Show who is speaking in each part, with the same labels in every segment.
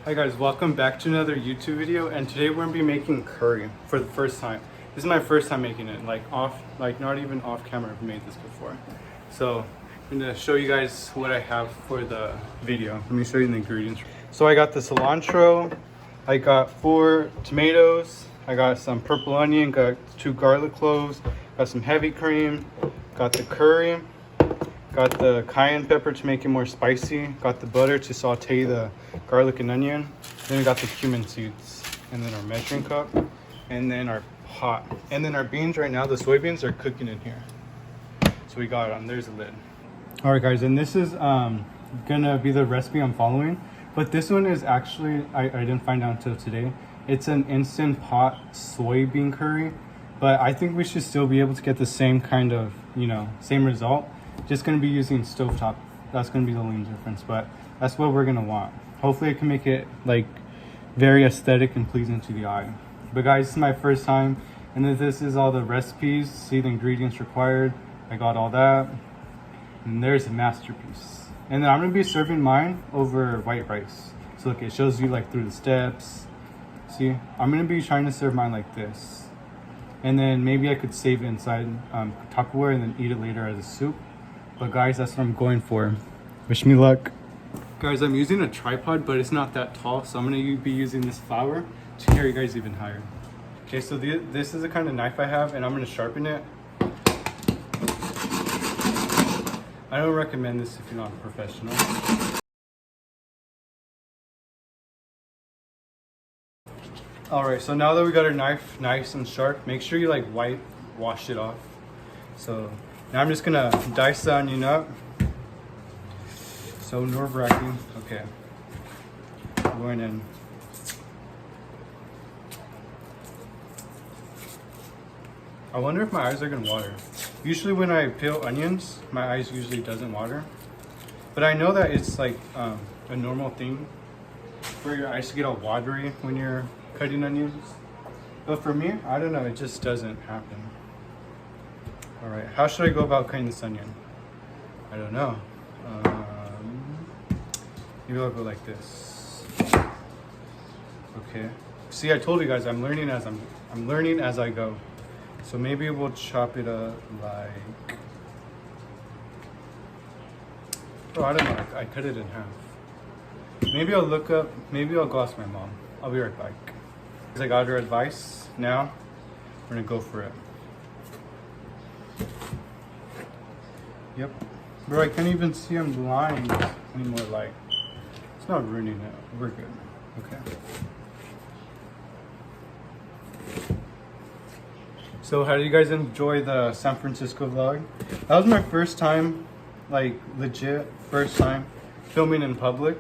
Speaker 1: Hi guys, welcome back to another YouTube video, and today we're gonna be making curry for the first time. This is my first time making it, not even off camera. I've made this before. So I'm gonna show you guys what I have for the video. Let me show you the ingredients. So I got the cilantro, I got 4 tomatoes, I got some purple onion, got 2 garlic cloves, got some heavy cream, got the curry, got the cayenne pepper to make it more spicy, got the butter to saute the garlic and onion, then we got the cumin seeds, and then our measuring cup, and then our pot, and then our beans. Right now the soybeans are cooking in here, so we got there's a lid. All right guys, and this is gonna be the recipe I'm following, but this one is actually I didn't find out until today. It's an instant pot soybean curry, but I think we should still be able to get the same kind of, same result. Just going to be using stovetop. That's going to be the only difference, but that's what we're going to want. Hopefully it can make it like very aesthetic and pleasing to the eye. But guys, this is my first time, and then this is all the recipes. See the ingredients required. I got all that, and there's a masterpiece. And then I'm going to be serving mine over white rice. So look, it shows you like through the steps. See, I'm going to be trying to serve mine like this, and then maybe I could save it inside Tupperware and then eat it later as a soup. But guys, that's what I'm going for. Wish me luck. Guys, I'm using a tripod, but it's not that tall, so I'm gonna be using this flour to carry you guys even higher. Okay, so this is the kind of knife I have, and I'm gonna sharpen it. I don't recommend this if you're not a professional. Alright, so now that we got our knife nice and sharp, make sure you wash it off. So now I'm just gonna dice the onion up. So nerve-wracking. Okay, going in. I wonder if my eyes are gonna water. Usually when I peel onions, my eyes usually doesn't water. But I know that it's like a normal thing for your eyes to get all watery when you're cutting onions. But for me, I don't know, it just doesn't happen. All right, how should I go about cutting this onion? I don't know. Maybe I'll go like this. Okay. See, I told you guys I'm learning as I'm learning as I go. So maybe we'll chop it up like. Oh, I don't know. I cut it in half. Maybe I'll look up. Maybe I'll go ask my mom. I'll be right back. I got her advice. Now we're gonna go for it. Yep. Bro, I can't even see I'm blind anymore. Like, it's not ruining it. We're good. Okay. So how do you guys enjoy the San Francisco vlog? That was my first time, like legit first time filming in public.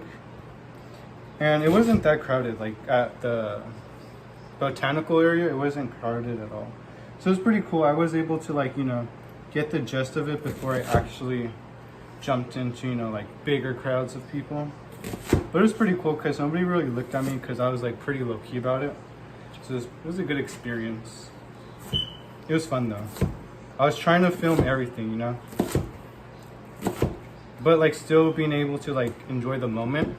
Speaker 1: And it wasn't that crowded. Like at the botanical area, it wasn't crowded at all. So it was pretty cool. I was able to get the gist of it before I actually jumped into bigger crowds of people. But it was pretty cool because nobody really looked at me because I was pretty low-key about it. So it was a good experience. It was fun though. I was trying to film everything, but still being able to enjoy the moment.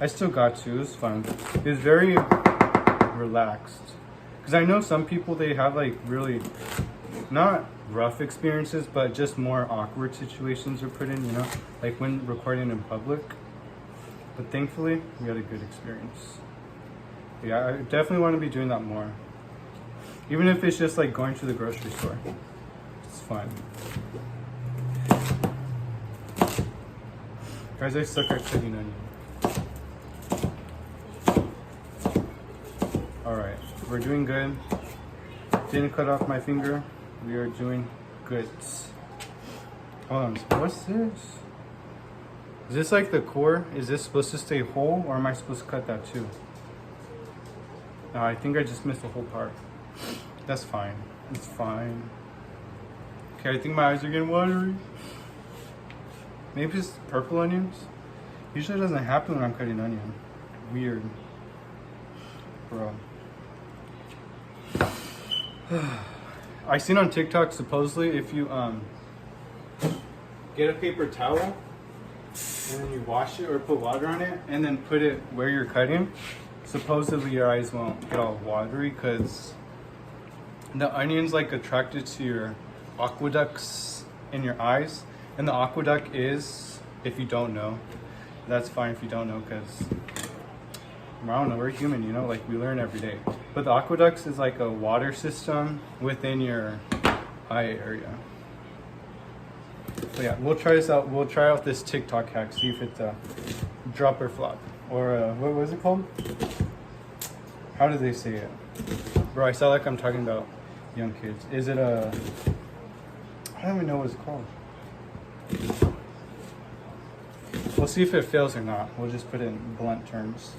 Speaker 1: I still got to. It was fun. It was very relaxed because I know some people, they have really not rough experiences, but just more awkward situations are put in, like when recording in public. But thankfully, we had a good experience. Yeah, I definitely want to be doing that more. Even if it's just going to the grocery store. It's fun. Guys, I suck at cutting onion. Alright, we're doing good. Didn't cut off my finger. We are doing good. Hold on, what's this? Is this the core? Is this supposed to stay whole, or am I supposed to cut that too? No, I think I just missed the whole part. That's fine. It's fine. Okay, I think my eyes are getting watery. Maybe it's purple onions. Usually it doesn't happen when I'm cutting onion. Weird. Bro. I seen on TikTok, supposedly if you get a paper towel and then you wash it or put water on it, and then put it where you're cutting. Supposedly your eyes won't get all watery because the onion's like attracted to your aqueducts in your eyes. And the aqueduct is, if you don't know, that's fine if you don't know, because I don't know, we're human, you know, like we learn every day. But the aqueducts is like a water system within your eye area. So yeah, we'll try this out. We'll try out this TikTok hack, see if it's a drop or flop. Or what was it called? How do they say it? Bro, I sound like I'm talking about young kids. Is it a... I don't even know what it's called. We'll see if it fails or not. We'll just put it in blunt terms.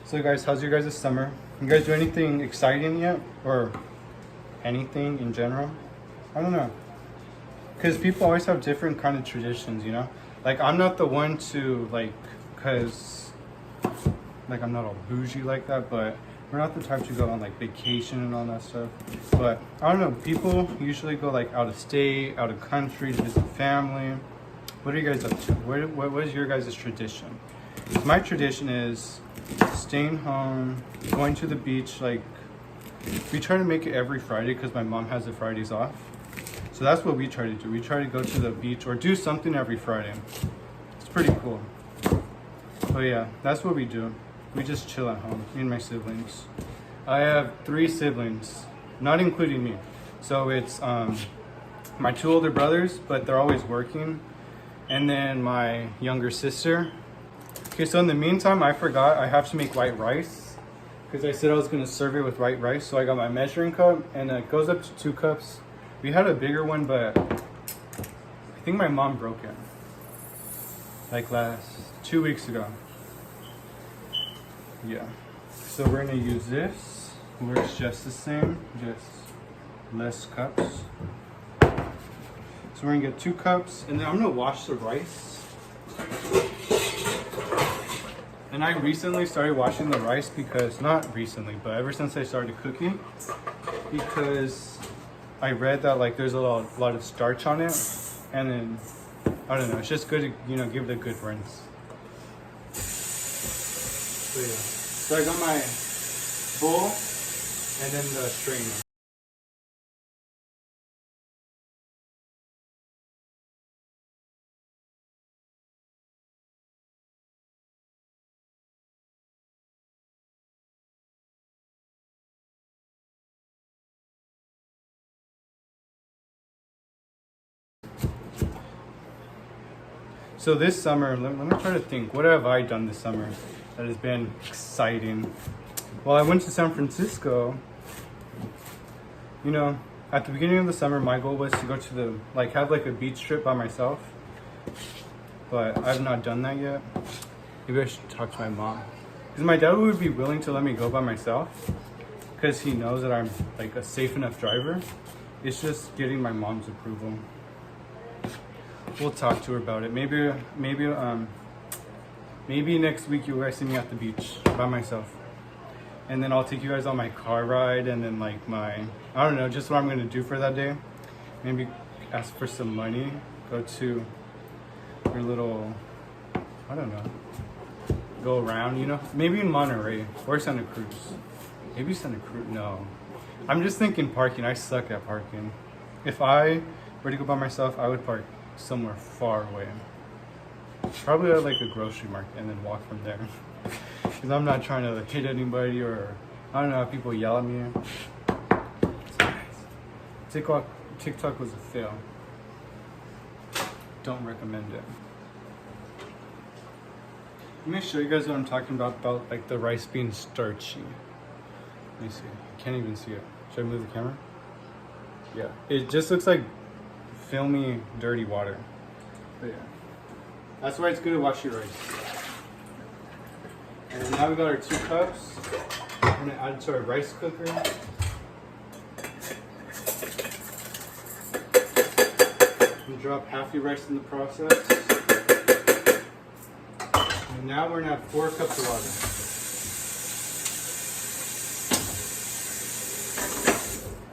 Speaker 1: So guys, how's your guys' summer? You guys do anything exciting yet? Or anything in general? I don't know. Because people always have different kind of traditions, you know? Like, I'm not the one to, like, because, like, I'm not all bougie like that, but we're not the type to go on, like, vacation and all that stuff. But, I don't know, people usually go, like, out of state, out of country to visit family. What are you guys up to? What is your guys' tradition? My tradition is staying home, going to the beach, like, we try to make it every Friday because my mom has the Fridays off. So that's what we try to do. We try to go to the beach or do something every Friday. It's pretty cool. But yeah, that's what we do. We just chill at home, me and my siblings. I have 3 siblings, not including me. So it's my 2 older brothers, but they're always working. And then my younger sister. Okay, so in the meantime, I forgot I have to make white rice because I said I was gonna serve it with white rice. So I got my measuring cup and it goes up to 2 cups. We had a bigger one, but I think my mom broke it. Like 2 weeks ago. Yeah. So we're gonna use this. Works just the same, just less cups. So we're gonna get 2 cups, and then I'm gonna wash the rice. And I recently started washing the rice because, not recently, but ever since I started cooking, because I read that like there's a lot of starch on it, and then I don't know, it's just good to, you know, give it a good rinse. So yeah, so I got my bowl and then the strainer. So this summer, let me try to think. What have I done this summer that has been exciting? Well, I went to San Francisco. You know, at the beginning of the summer, my goal was to go to the, like, have like a beach trip by myself. But I've not done that yet. Maybe I should talk to my mom. Because my dad would be willing to let me go by myself. Because he knows that I'm like a safe enough driver. It's just getting my mom's approval. We'll talk to her about it. Maybe next week you guys see me at the beach by myself. And then I'll take you guys on my car ride and then like I don't know, just what I'm gonna do for that day. Maybe ask for some money, go to your little, I don't know, go around, you know? Maybe in Monterey or Santa Cruz. Maybe Santa Cruz, no. I'm just thinking parking, I suck at parking. If I were to go by myself, I would park somewhere far away. Probably at like a grocery market and then walk from there. Because I'm not trying to hit anybody or I don't know how people yell at me. TikTok was a fail. Don't recommend it. Let me show you guys what I'm talking about like the rice being starchy. Let me see. I can't even see it. Should I move the camera? Yeah. It just looks like filmy, dirty water. But yeah. That's why it's good to wash your rice. And now we got our 2 cups. We're gonna add it to our rice cooker. And drop half your rice in the process. And now we're gonna add 4 cups of water.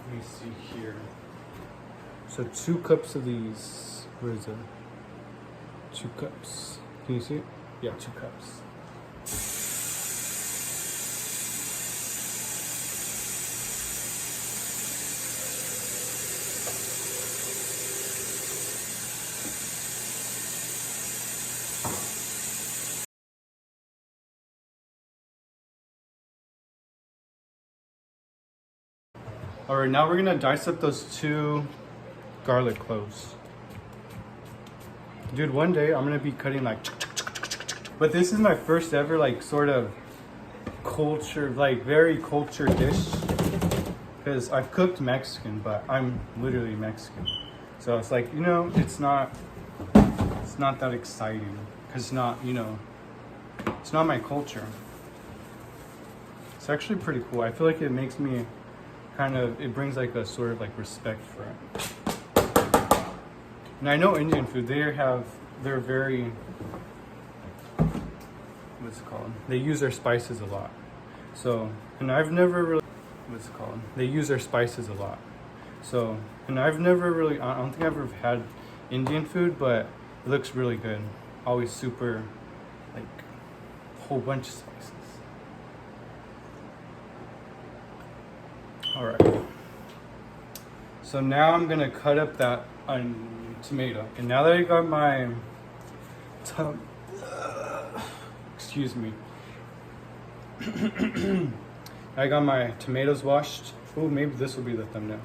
Speaker 1: Let me see here. So 2 cups of these. Where is it? 2 cups. Can you see it? Yeah, 2 cups. Alright, now we're gonna dice up those 2 garlic cloves. Dude, one day I'm gonna be cutting like, but this is my first ever like sort of culture, like very cultured dish. Because I've cooked Mexican, but I'm literally Mexican. So it's like, you know, it's not that exciting. Because it's not, you know, it's not my culture. It's actually pretty cool. I feel like it makes me kind of, it brings like a sort of like respect for it. And I know Indian food, they're very, what's it called? They use their spices a lot. So, and I've never really, what's it called? They use their spices a lot. So, and I've never really, I don't think I've ever had Indian food, but it looks really good. Always super, like, a whole bunch of spices. All right. So now I'm gonna cut up that tomato. And now that I got my, excuse me. I got my tomatoes washed. Oh, maybe this will be the thumbnail.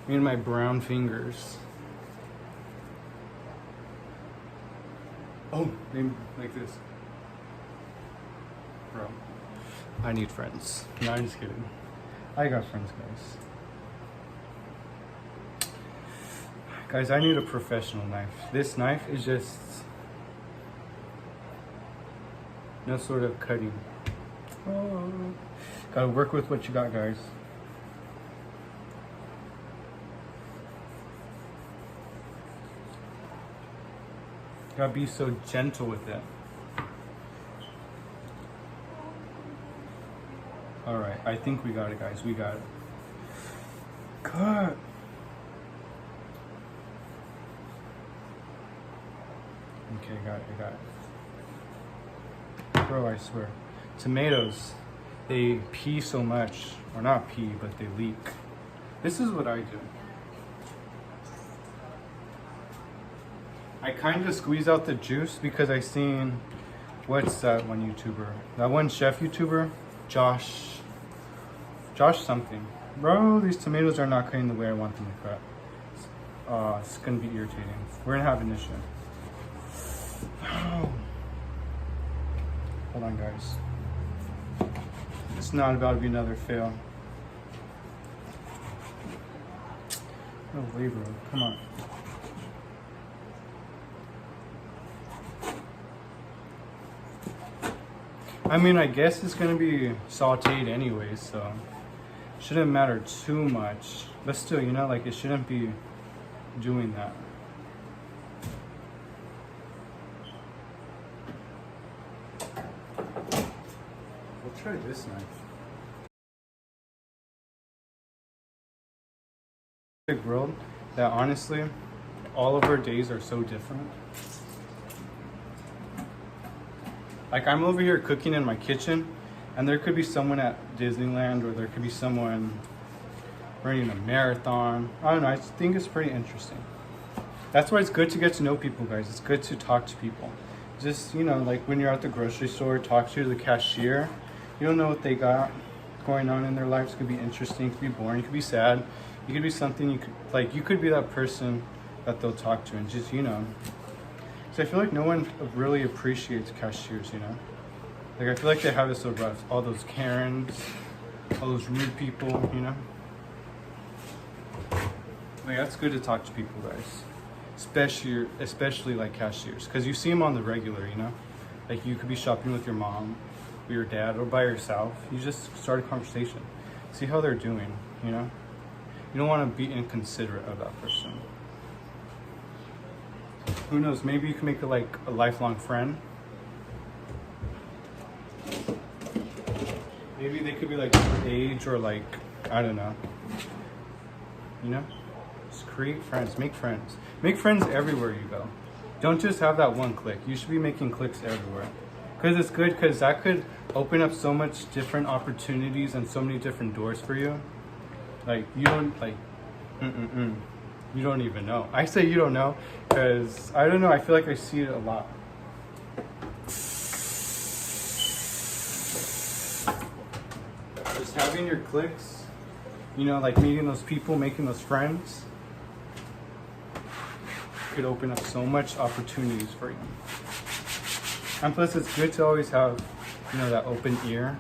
Speaker 1: Me and my brown fingers. Oh, maybe like this. Bro, I need friends. No, I'm just kidding. I got friends, guys. Guys, I need a professional knife. This knife is just no sort of cutting. Oh. Gotta work with what you got, guys. Gotta be so gentle with it. Alright, I think we got it, guys. We got it. Cut! Okay, got it. Bro, I swear. Tomatoes, they pee so much. Or not pee, but they leak. This is what I do. I kind of squeeze out the juice because I seen, what's that one YouTuber? That one chef YouTuber? Josh something. Bro, these tomatoes are not cutting the way I want them to cut. It's gonna be irritating. We're gonna have an issue. Hold on, guys. It's not about to be another fail. No way, bro. Come on. I mean, I guess it's gonna be sauteed anyway, so shouldn't matter too much. But still, you know, like it shouldn't be doing that. We'll try this knife. Big world that honestly, all of our days are so different. Like I'm over here cooking in my kitchen, and there could be someone at Disneyland, or there could be someone running a marathon. I don't know, I think it's pretty interesting. That's why it's good to get to know people, guys. It's good to talk to people. Just, you know, like when you're at the grocery store, talk to the cashier. You don't know what they got going on in their lives. It could be interesting, it could be boring, it could be sad. It could be something you could, like, you could be that person that they'll talk to, and just, you know. So I feel like no one really appreciates cashiers, you know? Like, I feel like they have it so rough. All those Karens, all those rude people, you know? Like, that's good to talk to people, guys. Especially like cashiers. Because you see them on the regular, you know? Like, you could be shopping with your mom, or your dad, or by yourself. You just start a conversation. See how they're doing, you know? You don't want to be inconsiderate of that person. Who knows, maybe you can make it like a lifelong friend. Maybe they could be like your age, or like, I don't know. You know? Just create friends, make friends. Make friends everywhere you go. don't just have that one click. You should be making clicks everywhere. Because it's good, because that could open up so much different opportunities and so many different doors for you. Like, you don't, like, you don't even know. I say you don't know, because, I don't know, I feel like I see it a lot. Just having your clicks, you know, like meeting those people, making those friends, could open up so much opportunities for you. And plus, it's good to always have, you know, that open ear,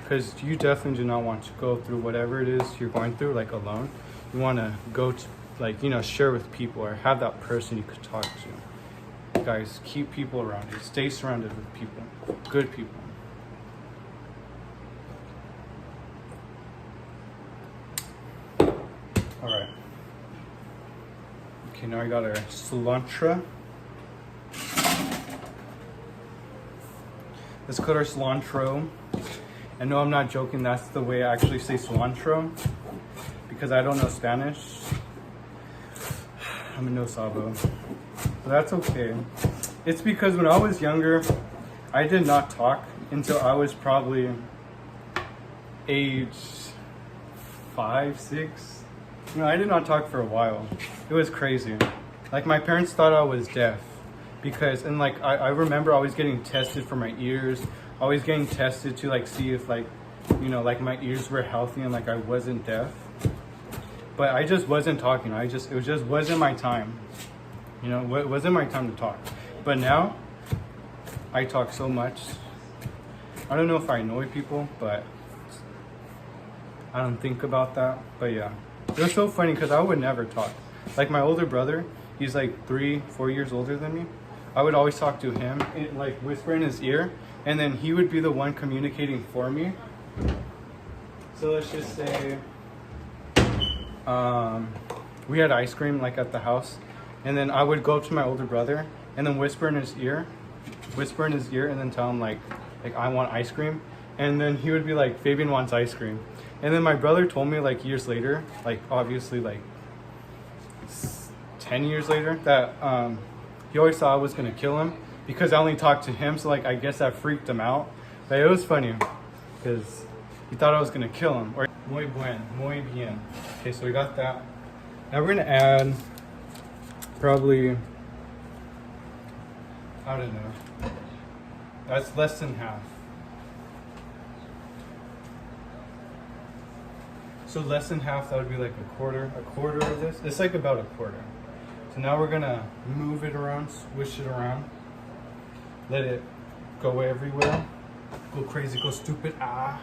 Speaker 1: because you definitely do not want to go through whatever it is you're going through like alone. You want to go to, like, you know, share with people or have that person you could talk to. Guys, keep people around you. Stay surrounded with people, good people. All right. Okay, now I got our cilantro. Let's cut our cilantro. And no, I'm not joking. That's the way I actually say cilantro, because I don't know Spanish. I'm a no sabo. But that's okay. It's because when I was younger, I did not talk until I was probably age 5, 6. You know, I did not talk for a while. It was crazy. Like, my parents thought I was deaf, because, and like, I remember always getting tested for my ears, always getting tested to like see if, like, you know, like my ears were healthy and like I wasn't deaf. But I just wasn't talking. It just wasn't my time. You know, it wasn't my time to talk. But now, I talk so much. I don't know if I annoy people, but I don't think about that. But yeah. It was so funny because I would never talk. Like, my older brother, he's like 3-4 years older than me. I would always talk to him and like whisper in his ear, and then he would be the one communicating for me. So let's just say we had ice cream like at the house, and then I would go up to my older brother and then whisper in his ear, and then tell him like I want ice cream, and then he would be like, Fabian wants ice cream. And then my brother told me like years later, like obviously like 10 years later, that he always thought I was gonna kill him because I only talked to him. So like, I guess that freaked him out. But it was funny because he thought I was gonna kill him. Or muy bien. Okay, so we got that. Now we're gonna add probably, I don't know, that's less than half. So less than half, that would be like a quarter of this. It's like about a quarter. So now we're gonna move it around, swish it around, let it go everywhere, go crazy, go stupid, ah.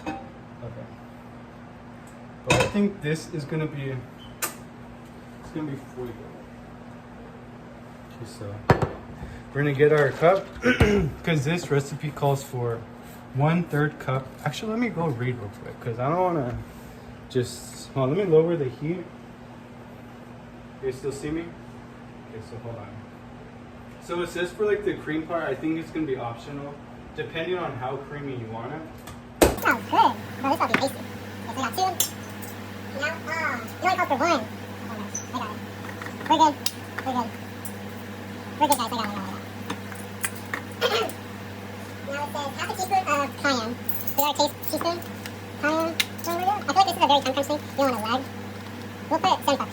Speaker 1: Okay. But I think this is gonna be, it's gonna be for you. Okay, so we're gonna get our cup, because this recipe calls for 1/3 cup. Actually, let me go read real quick, because I don't wanna just, hold on, let me lower the heat. You still see me? Okay, so hold on. So it says for like the cream part, I think it's gonna be optional, depending on how creamy you want it.
Speaker 2: Sounds good. No, this will be tasty. Okay, so we got 2. Now, you only called for 1. Oh, nice. I got it. We're good. We're good, guys. I got it. Now it says half a teaspoon of cayenne. Is that a teaspoon? Cayenne. I feel like this is a very time-consuming. You don't want to lag. We'll put 75%.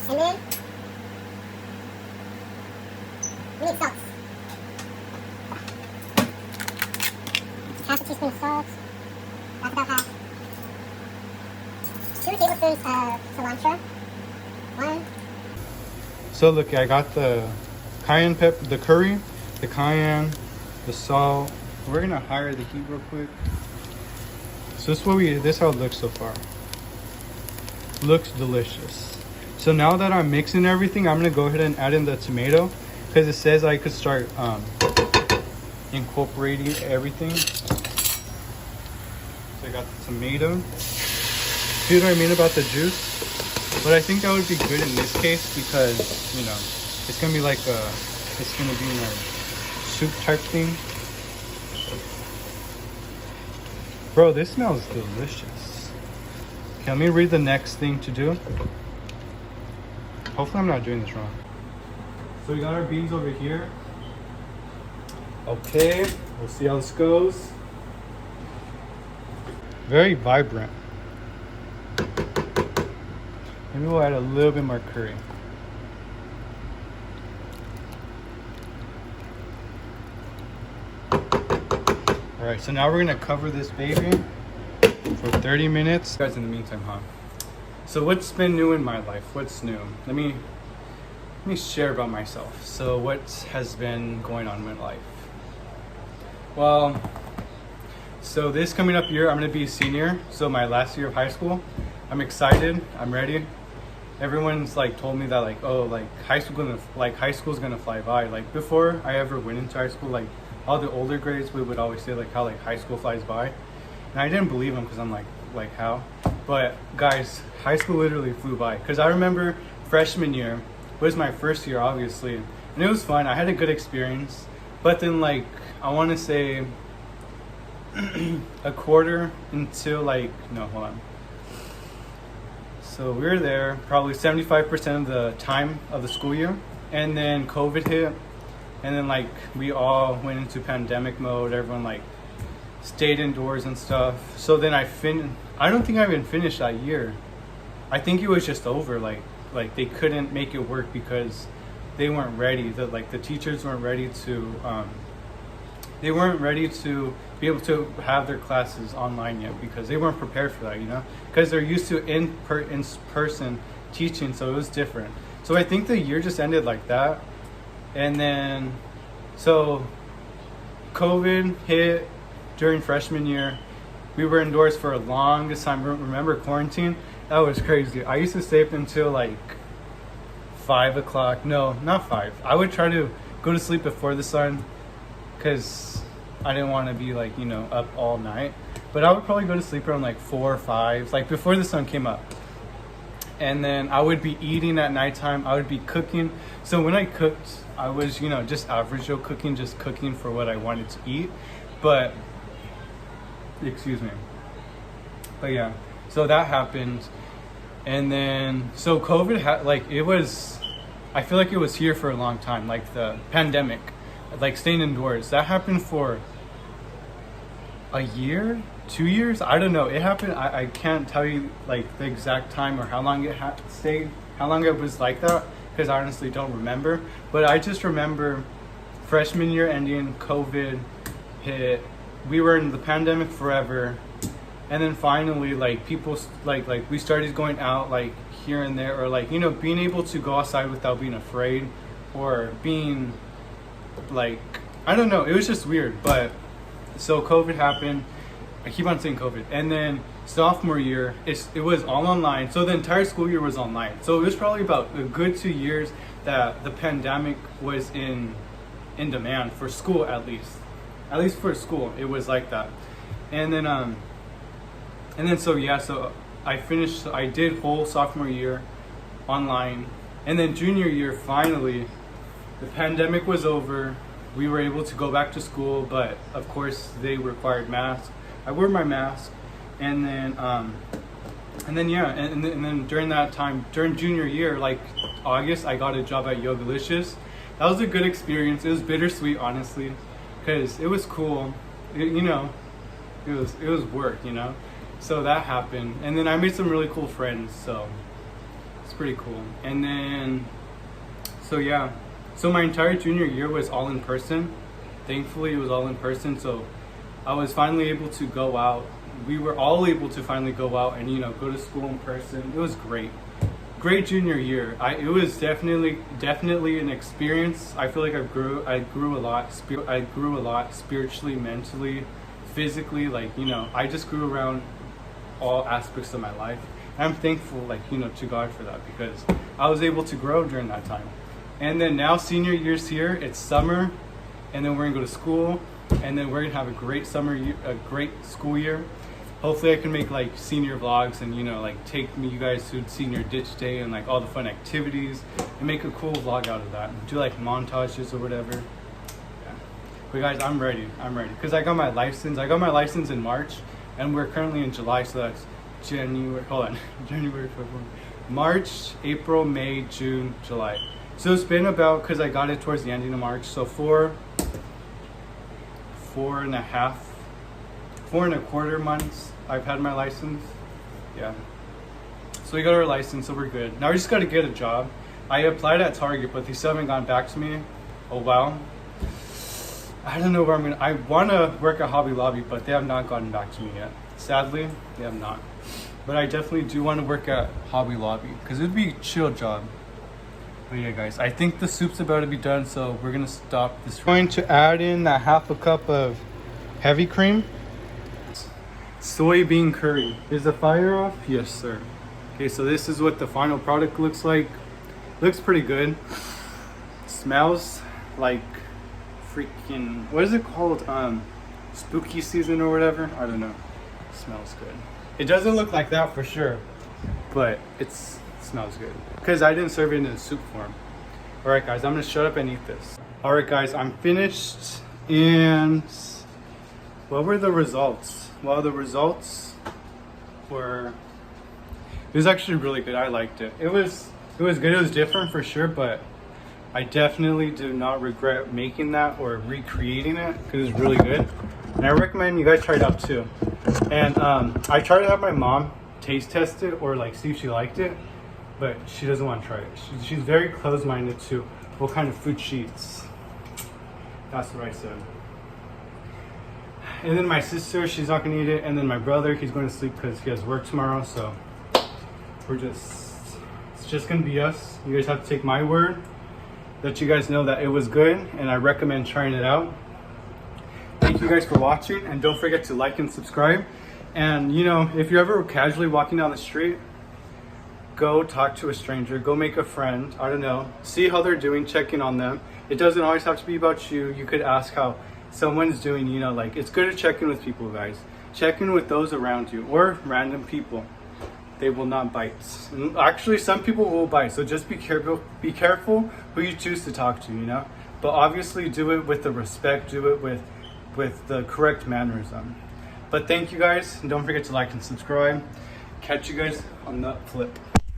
Speaker 2: And then we need salt. Half a teaspoon of salt. That's about half. 2 tablespoons of cilantro. 1.
Speaker 1: So look, I got the cayenne pepper, the curry, the cayenne, the salt. We're gonna higher the heat real quick. So this is how it looks so far. Looks delicious. So now that I'm mixing everything, I'm gonna go ahead and add in the tomato, because it says I could start incorporating everything. So I got the tomato. See what I mean about the juice? But I think that would be good in this case, because, you know, it's gonna be like it's gonna be in a soup type thing. Bro, this smells delicious. Okay, let me read the next thing to do. Hopefully I'm not doing this wrong. So we got our beans over here. Okay, we'll see how this goes. Very vibrant. Maybe we'll add a little bit more curry. Alright, so now we're gonna cover this baby for 30 minutes. Guys, in the meantime, So what's been new in my life? What's new? Let me share about myself. So what has been going on in my life? Well, so this coming up year, I'm gonna be a senior. So my last year of high school. I'm excited. I'm ready. Everyone's like told me that like, oh, like high school's gonna fly by. Like before I ever went into high school, like all the older grades, we would always say like how like high school flies by, and I didn't believe them because I'm like how? But guys, high school literally flew by. Because I remember freshman year was my first year, obviously, and it was fun. I had a good experience, but then like I want to say a quarter until like no, hold on. So we were there probably 75% of the time of the school year, and then COVID hit, and then like we all went into pandemic mode. Everyone like stayed indoors and stuff. So then I don't think I even finished that year. I think it was just over. Like they couldn't make it work because they weren't ready. The teachers weren't ready to. They weren't ready to be able to have their classes online yet because they weren't prepared for that, you know, because they're used to in-person teaching, so it was different. So I think the year just ended like that. And then, so COVID hit during freshman year. We were indoors for a longest time. Remember quarantine? That was crazy. I used to stay up until like 5 o'clock. No, not 5. I would try to go to sleep before the sun because I didn't want to be like, you know, up all night. But I would probably go to sleep around like 4 or 5, like before the sun came up. And then I would be eating at nighttime. I would be cooking. So when I cooked, I was, you know, just average Joe cooking, just cooking for what I wanted to eat. But, excuse me. But yeah, so that happened. And then, so COVID I feel like it was here for a long time, like the pandemic, like staying indoors. That happened for a year, 2 years. I don't know. It happened. I can't tell you like the exact time or how long it stayed, how long it was like that, because I honestly don't remember. But I just remember freshman year ending, COVID hit. We were in the pandemic forever, and then finally, like people, like we started going out like here and there, or like, you know, being able to go outside without being afraid, or being like, I don't know. It was just weird, but. So COVID happened. I keep on saying COVID. And then sophomore year, it was all online. So the entire school year was online. So it was probably about a good 2 years that the pandemic was in demand for school, at least for school. It was like that. And then so yeah, so I did whole sophomore year online. And then junior year, finally, the pandemic was over. We were able to go back to school, but of course they required masks. I wore my mask, and then during that time, during junior year, like August, I got a job at Yogalicious. That was a good experience. It was bittersweet, honestly, because it was cool. It was work, you know. So that happened, and then I made some really cool friends. So it's pretty cool. And then, so yeah. So my entire junior year was all in person. Thankfully, it was all in person. So I was finally able to go out. We were all able to finally go out and, you know, go to school in person. It was great. Great junior year. It was definitely an experience. I feel like I grew a lot. I grew a lot spiritually, mentally, physically. Like, you know, I just grew around all aspects of my life. And I'm thankful, like, you know, to God for that, because I was able to grow during that time. And then now senior year's here, it's summer, and then we're gonna go to school, and then we're gonna have a great a great school year. Hopefully I can make like senior vlogs and, you know, like take you guys to senior ditch day and like all the fun activities and make a cool vlog out of that. Do like montages or whatever. Yeah. But guys, I'm ready, because I got my license in March, and we're currently in July, so that's January, February, March, April, May, June, July. So it's been about, because I got it towards the ending of March, so 4.25 months I've had my license. Yeah. So we got our license, so we're good. Now we just got to get a job. I applied at Target, but they still haven't gotten back to me. Oh wow. I don't know where I'm gonna. I want to work at Hobby Lobby, but they have not gotten back to me yet. Sadly, they have not. But I definitely do want to work at Hobby Lobby because it'd be a chill job. But yeah, guys, I think the soup's about to be done, so we're gonna stop this. We're going to add in that 1/2 cup of heavy cream. Soybean curry. Is the fire off? Yes, sir. Okay, so this is what the final product looks like. Looks pretty good. Smells like freaking, what is it called? Spooky season or whatever. I don't know. Smells good. It doesn't look like that for sure, but it smells good because I didn't serve it in soup form. All right, guys, I'm gonna shut up and eat this. All right, guys, I'm finished. And what were the results? Well, the results were, it was actually really good. I liked it. It was good. It was different for sure, but I definitely do not regret making that or recreating it because it's really good. And I recommend you guys try it out too. And I tried to have my mom taste test it or like see if she liked it, but she doesn't want to try it. She's very closed-minded to what kind of food she eats. That's what I said. And then my sister, she's not gonna eat it. And then my brother, he's going to sleep because he has work tomorrow. So it's just gonna be us. You guys have to take my word that you guys know that it was good, and I recommend trying it out. Thank you guys for watching, and don't forget to like and subscribe. And you know, if you're ever casually walking down the street, go talk to a stranger, go make a friend. I don't know, see how they're doing, check in on them. It doesn't always have to be about you. You could ask how someone's doing. You know, like, it's good to check in with people, guys. Check in with those around you or random people. They will not bite. Actually, some people will bite, so just be careful who you choose to talk to, you know. But obviously do it with the respect, do it with the correct mannerism. But thank you guys, and don't forget to like and subscribe. Catch you guys on the flip.